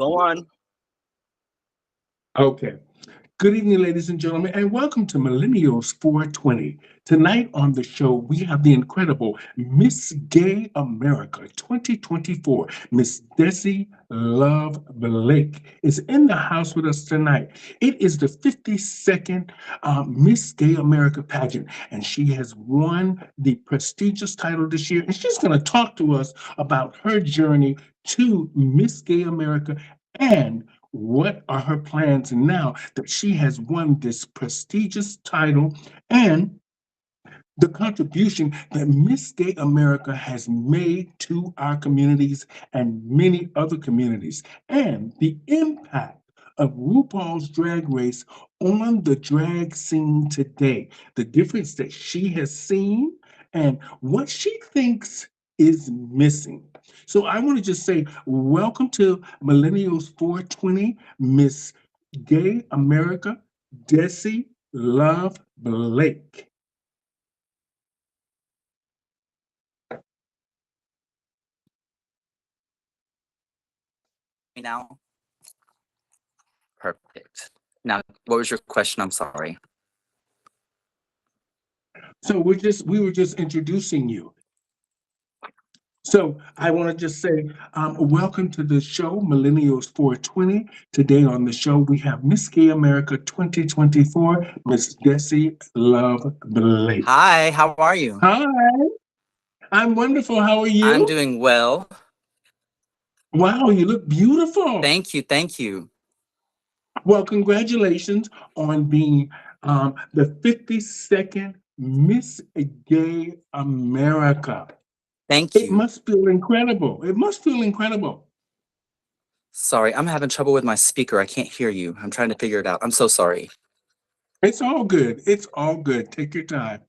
Go on. Okay. Good evening, ladies and gentlemen, and welcome to Millennials 420. Tonight on the show, we have the incredible Miss Gay America 2024. Miss Dessie Love Blake is in the house with us tonight. It is the 52nd Miss Gay America pageant, and she has won the prestigious title this year. And she's going to talk to us about her journey to Miss Gay America and what are her plans now that she has won this prestigious title and the contribution that Miss Gay America has made to our communities and many other communities, and the impact of RuPaul's Drag Race on the drag scene today, the difference that she has seen, and what she thinks is missing. So I want to just say, welcome to Millennials 420, Miss Gay America, Dessie Love Blake. Now, perfect. Now, what was your question? I'm sorry. So we were just introducing you. So I want to just say, welcome to the show, Millennials 420. Today on the show, we have Miss Gay America 2024, Miss Dessie Love Blake. Hi, how are you? Hi, I'm wonderful. How are I'm you? doing well. Wow, you look beautiful. Thank you. Thank you. Well, congratulations on being the 52nd Miss Gay America. Thank It you. must feel incredible. It must feel incredible. Sorry, I'm having trouble with my speaker. I can't hear you. I'm trying to figure it out. I'm so sorry. It's all good. It's all good. Take your time.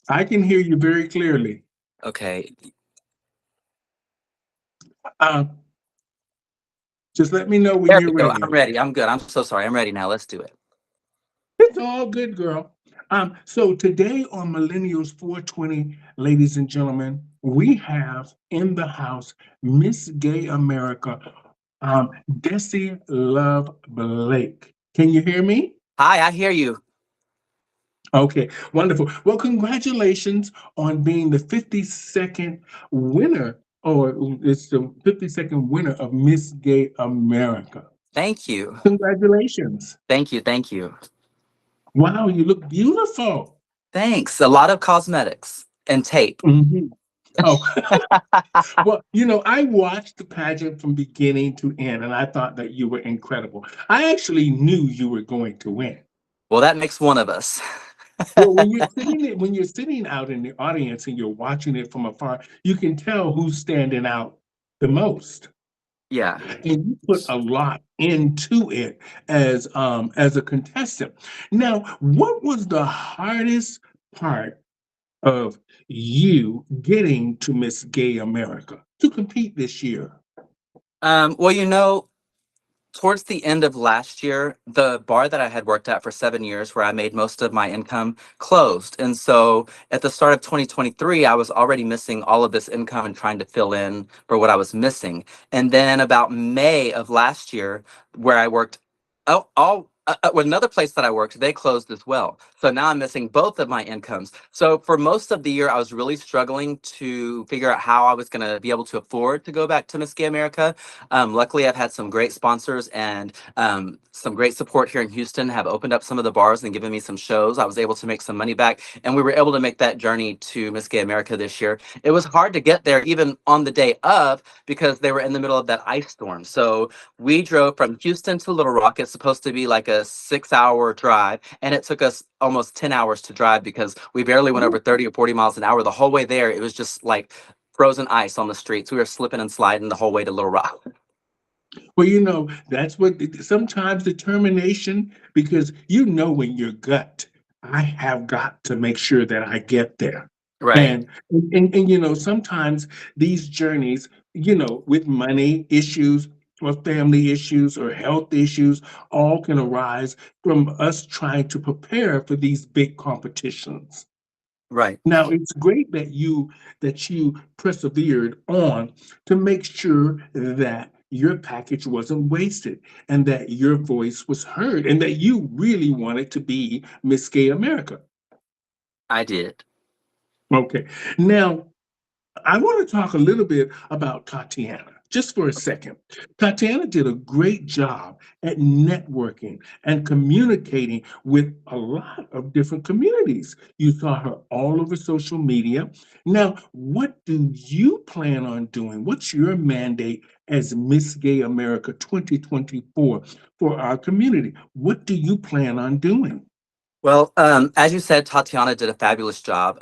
I can hear you very clearly. Okay. Um, just let me know when There you're we go. ready. I'm ready. I'm good. I'm so sorry. I'm ready now. Let's do it. It's all good, girl. So today on Millennials 420, ladies and gentlemen, we have in the house Miss Gay America, Dessie Love Blake. Can you hear me? Hi, I hear you. Okay, wonderful. Well, congratulations on being the 52nd winner, or it's the 52nd winner of Miss Gay America. Thank you. Congratulations. Thank you. Thank you. Wow, you look beautiful. Thanks. A lot of cosmetics and tape. Mhm. Oh, well, I watched the pageant from beginning to end, and I thought that you were incredible. I actually knew you were going to win. Well, that makes one of us. Well, when you're sitting out in the audience and you're watching it from afar, you can tell who's standing out the most. Yeah. And you put a lot into it as a contestant. Now, what was the hardest part of you getting to Miss Gay America to compete this year? Well, towards the end of last year, the bar that I had worked at for 7 years, where I made most of my income, closed. And so at the start of 2023, I was already missing all of this income and trying to fill in for what I was missing. And then about May of last year, where I worked, with another place that I worked, they closed as well. So now I'm missing both of my incomes. So for most of the year, I was really struggling to figure out how I was going to be able to afford to go back to Miss Gay America. Luckily, I've had some great sponsors and some great support here in Houston, have opened up some of the bars and given me some shows. I was able to make some money back, and we were able to make that journey to Miss Gay America this year. It was hard to get there even on the day of because they were in the middle of that ice storm. So we drove from Houston to Little Rock. It's supposed to be like a 6-hour drive, and it took us almost 10 hours to drive because we barely went over 30 or 40 miles an hour. The whole way there, it was just like frozen ice on the streets. We were slipping and sliding the whole way to Little Rock. Well, that's what sometimes determination, because when your gut, I have got to make sure that I get there. Right. And sometimes these journeys, with money issues or family issues or health issues, all can arise from us trying to prepare for these big competitions. Right. Now, it's great that you persevered on to make sure that your package wasn't wasted and that your voice was heard and that you really wanted to be Miss Gay America. I did. Okay. Now, I want to talk a little bit about Tatiana, just for a second. Tatiana did a great job at networking and communicating with a lot of different communities. You saw her all over social media. Now, what do you plan on doing? What's your mandate as Miss Gay America 2024 for our community? What do you plan on doing? Well, as you said, Tatiana did a fabulous job.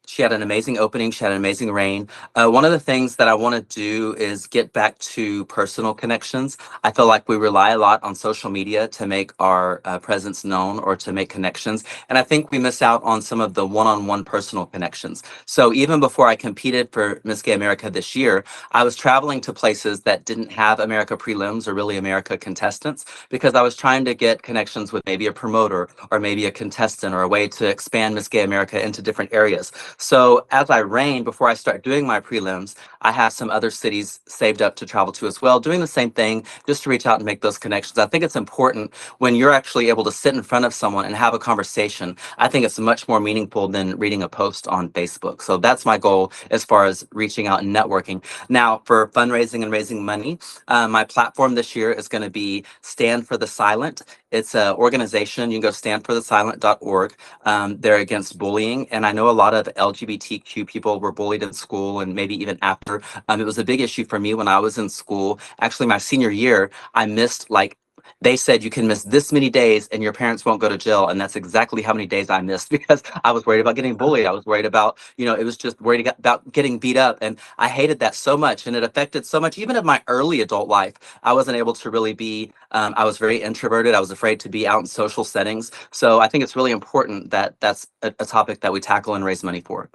She had an amazing opening. She had an amazing reign. One of the things that I want to do is get back to personal connections. I feel like we rely a lot on social media to make our presence known or to make connections. And I think we miss out on some of the one on one personal connections. So even before I competed for Miss Gay America this year, I was traveling to places that didn't have America prelims or really America contestants because I was trying to get connections with maybe a promoter or maybe a contestant or a way to expand Miss Gay America into different areas. So as I reign, before I start doing my prelims, I have some other cities saved up to travel to as well, doing the same thing just to reach out and make those connections. I think it's important when you're actually able to sit in front of someone and have a conversation. I think it's much more meaningful than reading a post on Facebook. So that's my goal as far as reaching out and networking. Now, for fundraising and raising money, my platform this year is going to be Stand for the Silent. It's an organization. You can go standforthesilent.org. They're against bullying. And I know a lot of LGBTQ people were bullied in school and maybe even after. It was a big issue for me when I was in school. Actually, my senior year, I missed like they said you can miss this many days and your parents won't go to jail. And that's exactly how many days I missed because I was worried about getting bullied. I was worried about, it was just worried about getting beat up. And I hated that so much. And it affected so much, even of my early adult life. I wasn't able to really be, I was very introverted. I was afraid to be out in social settings. So I think it's really important that that's a topic that we tackle and raise money for.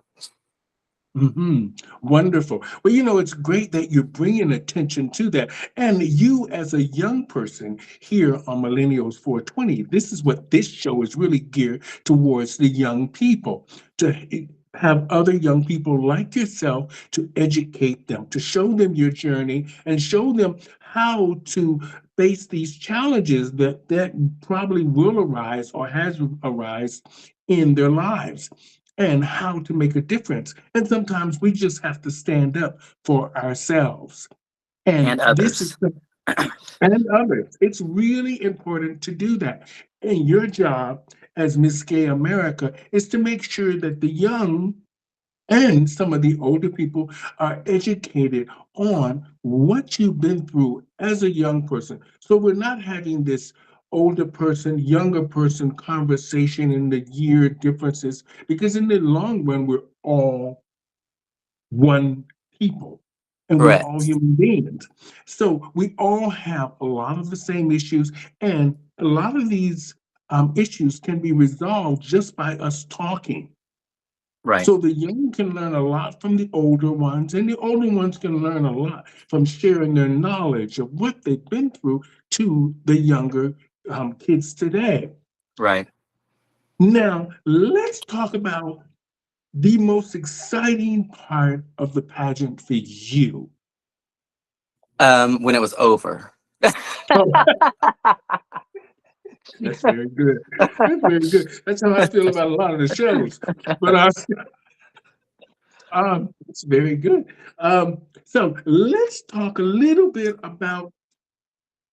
Hmm. Wonderful. Well, it's great that you're bringing attention to that. And you, as a young person here on Millennials 420, this is what this show is really geared towards the young people to have other young people like yourself to educate them, to show them your journey and show them how to face these challenges that probably will arise or has arise in their lives and how to make a difference. And sometimes we just have to stand up for ourselves. And And this is others. and others. It's really important to do that. And your job as Miss Gay America is to make sure that the young and some of the older people are educated on what you've been through as a young person. So we're not having this older person, younger person conversation in the year differences, because in the long run, we're all one people and we're all Correct. human beings. So we all have a lot of the same issues, and a lot of these issues can be resolved just by us talking. Right. So the young can learn a lot from the older ones, and the older ones can learn a lot from sharing their knowledge of what they've been through to the younger kids today. Right. Now, let's talk about the most exciting part of the pageant for you. When it was over. Oh, that's very good. That's very good. That's how I feel about a lot of the shows. But it's very good. So let's talk a little bit about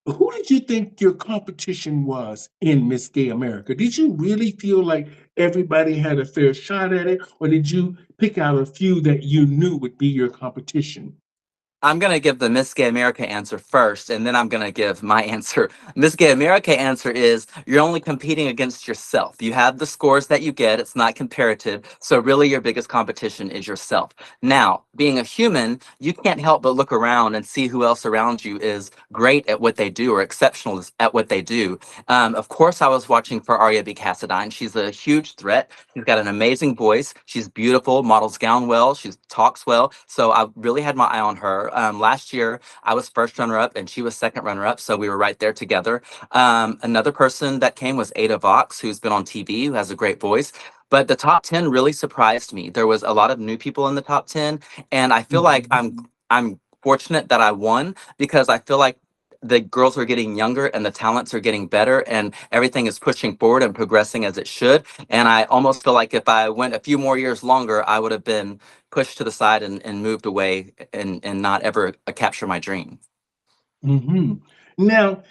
who did you think your competition was in Miss Gay America? Did you really feel like everybody had a fair shot at it, or did you pick out a few that you knew would be your competition? I'm going to give the Miss Gay America answer first, and then I'm going to give my answer. Miss Gay America answer is you're only competing against yourself. You have the scores that you get, it's not comparative. So, really, your biggest competition is yourself. Now, being a human, you can't help but look around and see who else around you is great at what they do or exceptional at what they do. Of course, I was watching for Arya B. Cassadine. She's a huge threat. She's got an amazing voice. She's beautiful, models gown well, she talks well. So I really had my eye on her. Last year, I was first runner up and she was second runner up. So we were right there together. Another person that came was Ada Vox, who's been on TV, who has a great voice. But the top 10 really surprised me. There was a lot of new people in the top 10, and I feel like Mhm. I'm fortunate that I won because I feel like the girls are getting younger and the talents are getting better and everything is pushing forward and progressing as it should. And I almost feel like if I went a few more years longer, I would have been pushed to the side and moved away and not ever capture my dream. Mhm. Now,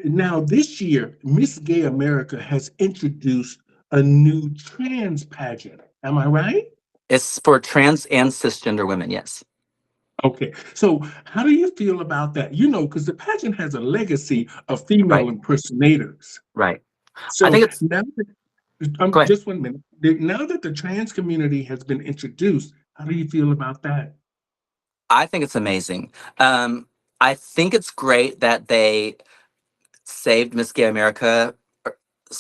now this year, Miss Gay America has introduced a new trans pageant. Am I right? It's for trans and cisgender women, yes. Okay. So, how do you feel about that? You know, because the pageant has a legacy of female Right, impersonators. right. I So think it's now that, go ahead. just 1 minute. Now that the trans community has been introduced, how do you feel about that? I think it's amazing. Um, I think it's great that they saved Miss Gay America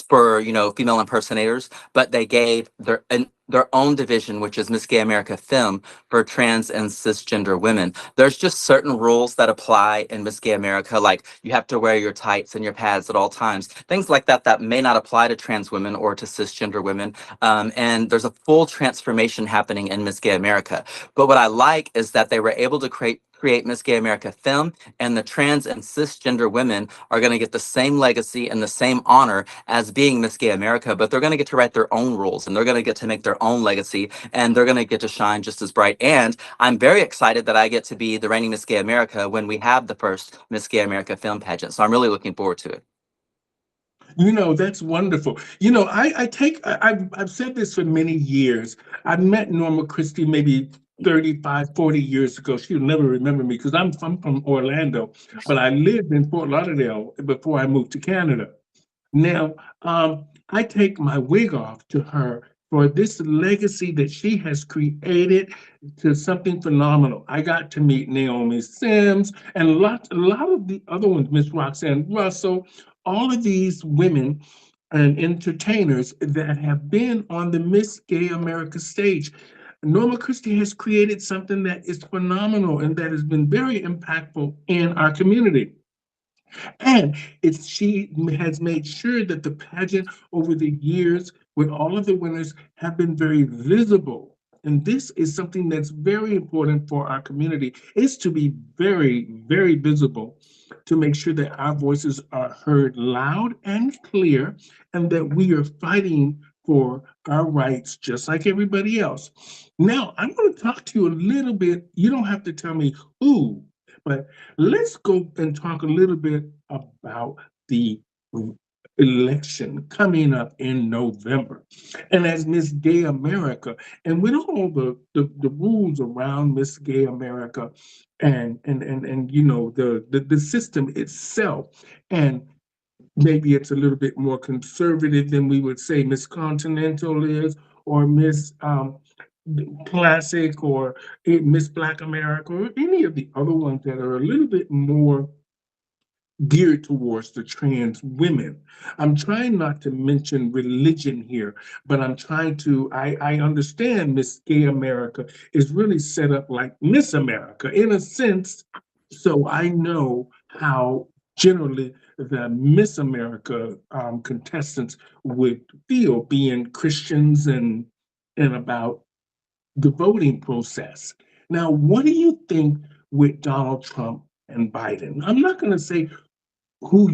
for female impersonators, but they gave their own division, which is Miss Gay America Femme, for trans and cisgender women. There's just certain rules that apply in Miss Gay America, like you have to wear your tights and your pads at all times, things like that that may not apply to trans women or to cisgender women. And there's a full transformation happening in Miss Gay America. But what I like is that they were able to create Miss Gay America Femme, and the trans and cisgender women are going to get the same legacy and the same honor as being Miss Gay America, but they're going to get to write their own rules and they're going to get to make their own legacy and they're going to get to shine just as bright. And I'm very excited that I get to be the reigning Miss Gay America when we have the first Miss Gay America film pageant. So I'm really looking forward to it. You know, that's wonderful. You know, I've said this for many years. I met Norma Christie maybe 35, 40 years ago. She'll never remember me because I'm from Orlando, but I lived in Fort Lauderdale before I moved to Canada. Now, I take my wig off to her for this legacy that she has created to something phenomenal. I got to meet Naomi Sims and a lot of the other ones, Miss Roxanne Russell, all of these women and entertainers that have been on the Miss Gay America stage. Norma Christie has created something that is phenomenal and that has been very impactful in our community. And she has made sure that the pageant over the years with all of the winners have been very visible. And this is something that's very important for our community, is to be very, very visible to make sure that our voices are heard loud and clear and that we are fighting for our rights just like everybody else. Now, I'm going to talk to you a little bit. You don't have to tell me who, but let's go and talk a little bit about the election coming up in November. And as Miss Gay America, and with all the rules around Miss Gay America and you know the system itself, and maybe it's a little bit more conservative than we would say Miss Continental is, or Miss Classic, or Miss Black America, or any of the other ones that are a little bit more geared towards the trans women. I'm trying not to mention religion here, but I understand Miss Gay America is really set up like Miss America in a sense. So I know how generally the Miss America contestants would feel being Christians and about the voting process. Now, what do you think with Donald Trump and Biden? I'm not going to say who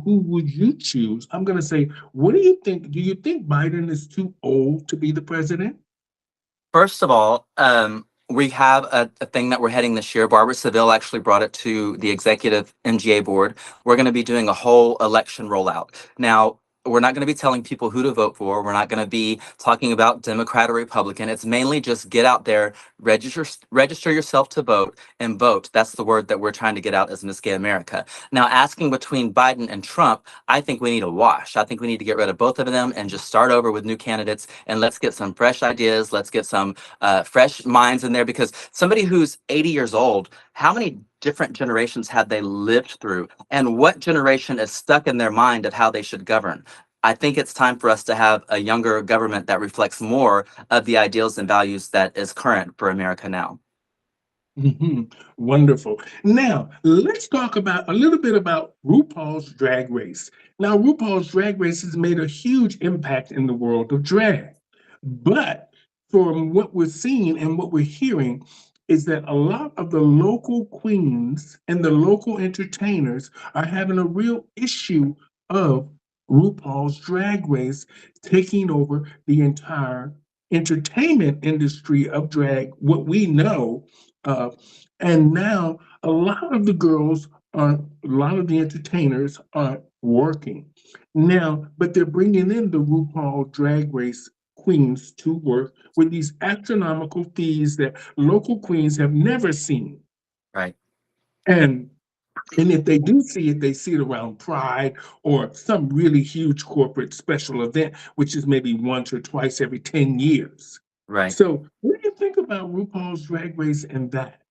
would you choose? I'm going to say, what do you think? Do you think Biden is too old to be the president? First of all, we have a thing that we're heading this year. Barbara Seville actually brought it to the executive MGA board. We're going to be doing a whole election rollout. Now, we're not going to be telling people who to vote for. We're not going to be talking about Democrat or Republican. It's mainly just get out there, register yourself to vote, and vote. That's the word that we're trying to get out as Miss Gay America. Now, asking between Biden and Trump, I think we need a wash. I think we need to get rid of both of them and just start over with new candidates. And let's get some fresh ideas. Let's get some fresh minds in there, because somebody who's 80 years old, how many different generations have they lived through? And what generation is stuck in their mind of how they should govern? I think it's time for us to have a younger government that reflects more of the ideals and values that is current for America now. Mhm. Wonderful. Now, let's talk about a little bit about RuPaul's Drag Race. Now, RuPaul's Drag Race has made a huge impact in the world of drag. But from what we're seeing and what we're hearing is that a lot of the local queens and the local entertainers are having a real issue of RuPaul's Drag Race taking over the entire entertainment industry of drag, what we know. Uh, and now a lot of the girls are, a lot of the entertainers are working now, but they're bringing in the RuPaul Drag Race queens to work with these astronomical fees that local queens have never seen. Right. And and if they do see it, they see it around Pride or some really huge corporate special event, which is maybe once or twice every 10 years. Right. So, what do you think about RuPaul's Drag Race and that?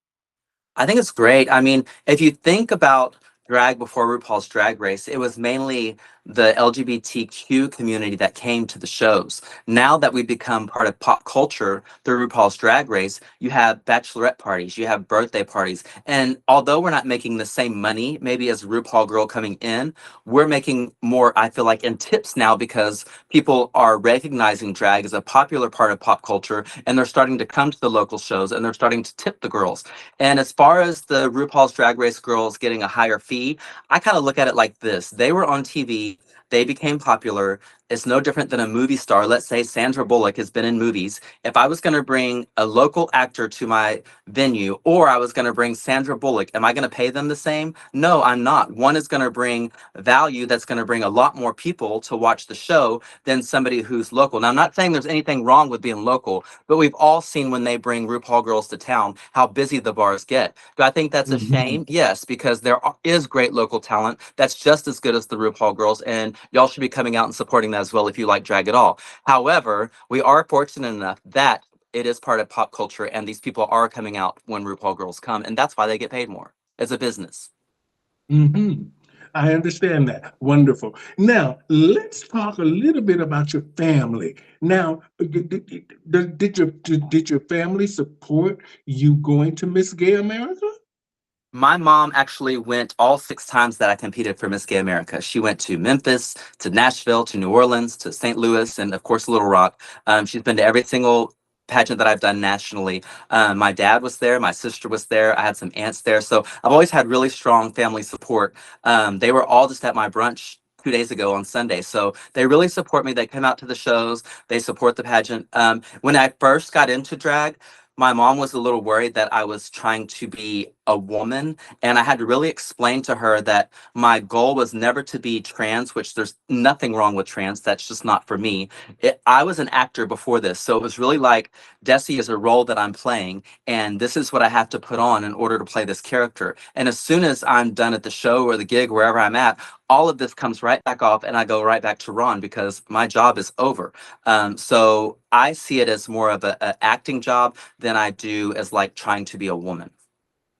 I think it's great. I mean, if you think about drag before RuPaul's Drag Race, it was mainly the LGBTQ community that came to the shows. Now that we've become part of pop culture through RuPaul's Drag Race, you have bachelorette parties, you have birthday parties. And although we're not making the same money, maybe as a RuPaul girl coming in, we're making more, I feel like, in tips now because people are recognizing drag as a popular part of pop culture and they're starting to come to the local shows and they're starting to tip the girls. And as far as the RuPaul's Drag Race girls getting a higher fee, I kind of look at it like this. They were on TV, they became popular. It's no different than a movie star. Let's say Sandra Bullock has been in movies. If I was going to bring a local actor to my venue or I was going to bring Sandra Bullock, am I going to pay them the same? No, I'm not. One is going to bring value that's going to bring a lot more people to watch the show than somebody who's local. Now, I'm not saying there's anything wrong with being local, but we've all seen when they bring RuPaul girls to town how busy the bars get. Do I think that's a Mhm. shame? Yes, because is great local talent that's just as good as the RuPaul girls, and y'all should be coming out and supporting that as well if you like drag at all. However, we are fortunate enough that it is part of pop culture, and these people are coming out when RuPaul girls come, and that's why they get paid more as a business. Mhm. I understand that. Wonderful. Now, let's talk a little bit about your family. Now, did your family support you going to Miss Gay America? My mom actually went all 6 times that I competed for Miss Gay America. She went to Memphis, to Nashville, to New Orleans, to St. Louis, and of course, Little Rock. She's been to every single pageant that I've done nationally. My dad was there, my sister was there, I had some aunts there. So I've always had really strong family support. They were all just at my brunch 2 days ago on Sunday. So they really support me. They come out to the shows, they support the pageant. When I first got into drag, my mom was a little worried that I was trying to be a woman. And I had to really explain to her that my goal was never to be trans, which there's nothing wrong with trans. That's just not for me. I was an actor before this. So it was really like Dessie is a role that I'm playing. And this is what I have to put on in order to play this character. And as soon as I'm done at the show or the gig, wherever I'm at, all of this comes right back off and I go right back to Ron because my job is over. So I see it as more of a acting job than I do as like trying to be a woman.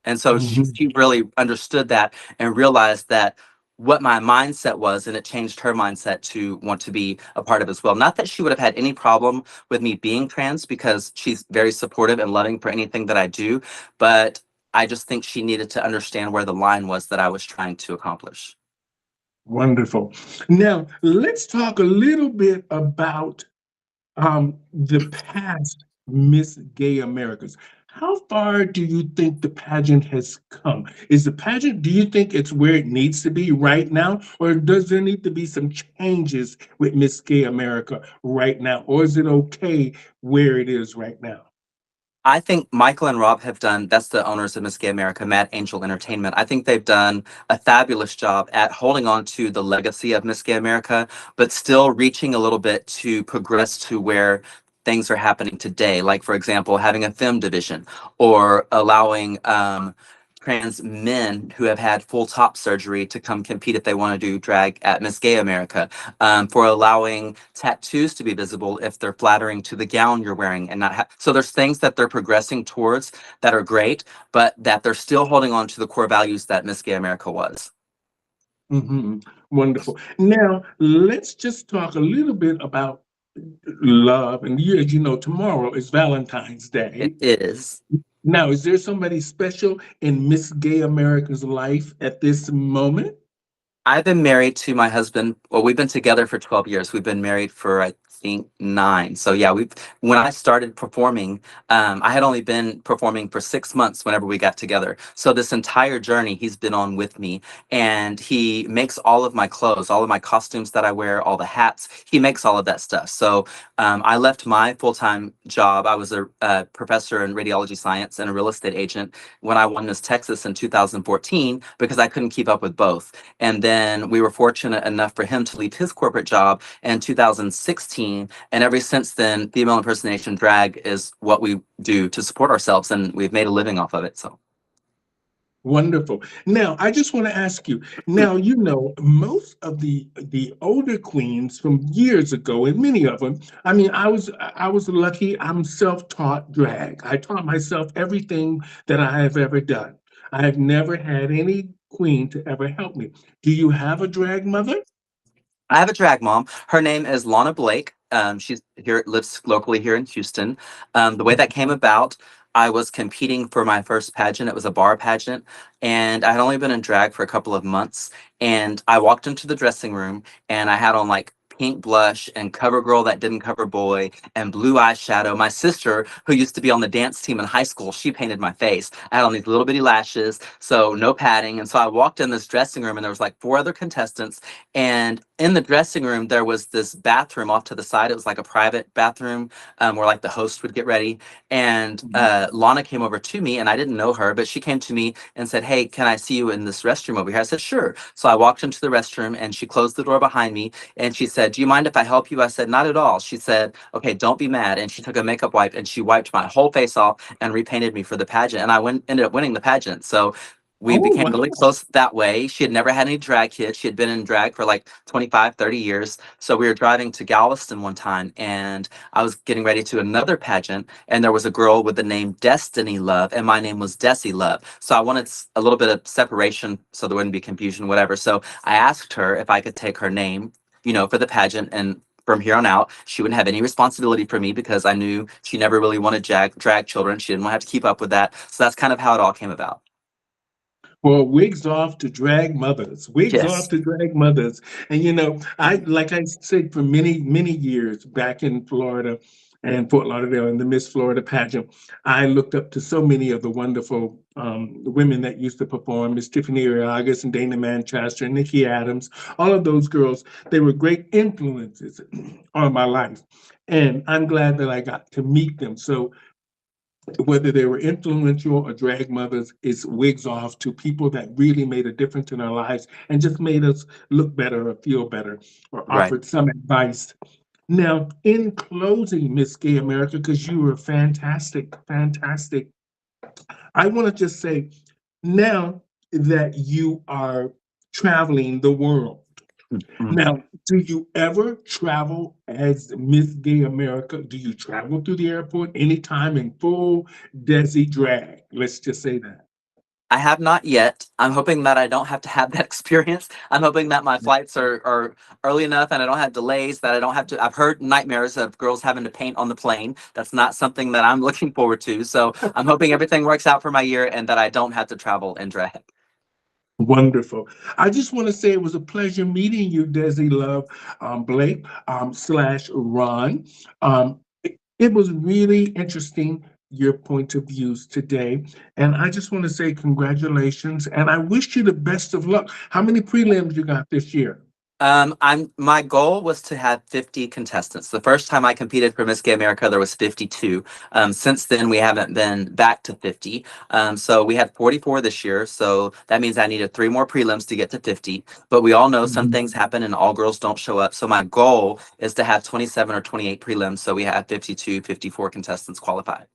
And so Mhm. she really understood that and realized that what my mindset was, and it changed her mindset to want to be a part of as well. Not that she would have had any problem with me being trans because she's very supportive and loving for anything that I do, but I just think she needed to understand where the line was that I was trying to accomplish. Wonderful. Now, let's talk a little bit about the past Miss Gay Americas. How far do you think the pageant has come? Is the pageant, do you think it's where it needs to be right now? Or does there need to be some changes with Miss Gay America right now? Or is it okay where it is right now? I think Michael and Rob have done, that's the owners of Miss Gay America, Mad Angel Entertainment. I think they've done a fabulous job at holding on to the legacy of Miss Gay America, but still reaching a little bit to progress to where things are happening today. Like, for example, having a film division or allowing trans men who have had full top surgery to come compete if they want to do drag at Miss Gay America, for allowing tattoos to be visible if they're flattering to the gown you're wearing and not so there's things that they're progressing towards that are great, but that they're still holding on to the core values that Miss Gay America was. Mhm. Wonderful. Now, let's just talk a little bit about love. And you, as you know, tomorrow is Valentine's It Day. is. Now, is there somebody special in Miss Gay America's life at this moment? I've been married to my husband. Well, we've been together for 12 years. We've been married for, I think, nine. So yeah, when I started performing, I had only been performing for 6 months whenever we got together. So this entire journey he's been on with me, and he makes all of my clothes, all of my costumes that I wear, all the hats. He makes all of that stuff. So I left my full-time job. I was a professor in radiology science and a real estate agent when I won Miss Texas in 2014 because I couldn't keep up with both. And then we were fortunate enough for him to leave his corporate job in 2016. And ever since then, female impersonation drag is what we do to support ourselves, and we've made a living off of it. So Wonderful. Now, I just want to ask you. Now, you know, most of the older queens from years ago, and many of them. I mean, I was lucky. I'm self-taught drag. I taught myself everything that I have ever done. I have never had any queen to ever help me. Do you have a drag mother? I have a drag mom. Her name is Lana Blake. She's here, lives locally here in Houston. The way that came about, I was competing for my first pageant. It was a bar pageant, and I had only been in drag for a couple of months. And I walked into the dressing room, and I had on like pink blush and cover girl that didn't cover boy and blue eyeshadow. My sister, who used to be on the dance team in high school, she painted my face. I had on these little bitty lashes, so no padding. And so I walked in this dressing room, and there was like four other contestants, and in the dressing room, there was this bathroom off to the side. It was like a private bathroom where like the host would get ready. And Lana came over to me, and I didn't know her, but she came to me and said, "Hey, can I see you in this restroom over here?" I said, "Sure." So I walked into the restroom, and she closed the door behind me, and she said, "Do you mind if I help you?" I said, "Not at all." She said, "Okay, don't be mad." And she took a makeup wipe and she wiped my whole face off and repainted me for the pageant. And ended up winning the pageant. So we Oh, became really wow. close that way. She had never had any drag kids. She had been in drag for like 25, 30 years. So we were driving to Galveston one time, and I was getting ready to another pageant, and there was a girl with the name Destiny Love, and my name was Dessie Love. So I wanted a little bit of separation so there wouldn't be confusion, whatever. So I asked her if I could take her name, for the pageant, and from here on out, she wouldn't have any responsibility for me because I knew she never really wanted drag children. She didn't want to have to keep up with that. So that's kind of how it all came about. Well, wigs off to drag mothers, wigs off Yes. to drag mothers. And you know, like I said, for many, many years back in Florida and Fort Lauderdale in the Miss Florida pageant, I looked up to so many of the wonderful women that used to perform, Miss Tiffany Ariagas and Dana Manchester and Nikki Adams, all of those girls, they were great influences on my life. And I'm glad that I got to meet them. So whether they were influential or drag mothers, it's wigs off to people that really made a difference in our lives and just made us look better or feel better or Right. offered some advice. Now, in closing, Miss Gay America, because you were fantastic, fantastic, I want to just say now that you are traveling the world, Mm. now, do you ever travel as Miss Gay America? Do you travel through the airport anytime in full Desi drag? Let's just say that. I have not yet. I'm hoping that I don't have to have that experience. I'm hoping that my flights are early enough and I don't have delays, that I don't have to. I've heard nightmares of girls having to paint on the plane. That's not something that I'm looking forward to. So I'm hoping everything works out for my year and that I don't have to travel in drag. Wonderful. I just want to say it was a pleasure meeting you, Desi Love Blake slash Ron. It was really interesting, your point of views today. And I just want to say congratulations and I wish you the best of luck. How many prelims you got this year? My goal was to have 50 contestants. The first time I competed for Miss Gay America, there was 52. Since then, we haven't been back to 50. So we had 44 this year. So that means I needed three more prelims to get to 50. But we all know some Mhm. things happen and all girls don't show up. So my goal is to have 27 or 28 prelims. So we have 52, 54 contestants qualified.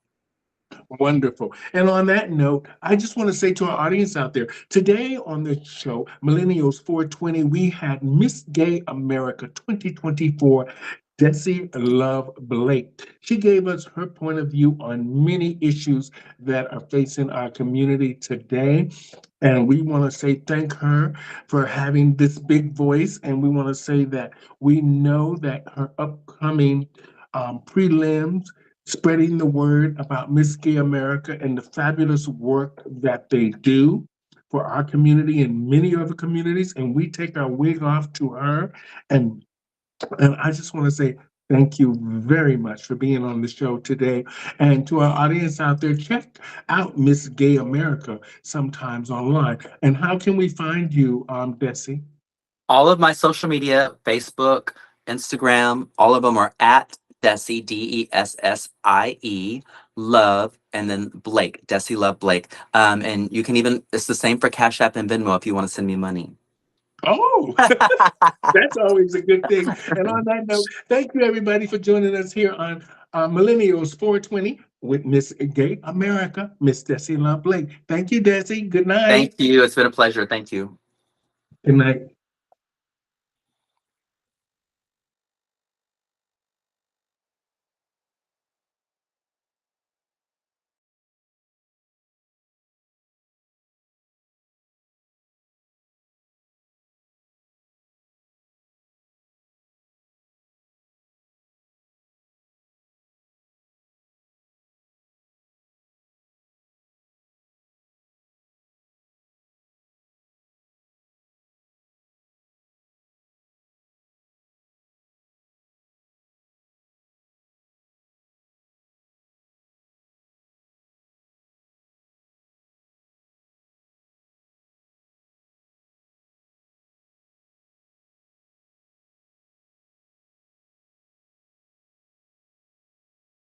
Wonderful. And on that note, I just want to say to our audience out there, today on the show, Millennials 420, we had Miss Gay America 2024, Dessie Love Blake. She gave us her point of view on many issues that are facing our community today. And we want to say thank her for having this big voice. And we want to say that we know that her upcoming prelims, spreading the word about Miss Gay America and the fabulous work that they do. for our community and many other communities, and we take our wig off to her. And and I just want to say thank you very much for being on the show today. And to our audience out there, check out Miss Gay America sometimes online. And how can we find you, Dessie? All of my social media, Facebook, Instagram, all of them are at Dessie, Dessie, Love, and then Blake, Dessie Love Blake. And you can even, it's the same for Cash App and Venmo if you want to send me money. Oh, that's always a good thing. And on that note, thank you everybody for joining us here on Millennials 420 with Miss Gay America, Miss Dessie Love Blake. Thank you, Dessie. Good Thank night. you. It's been a pleasure. Thank you. Good night.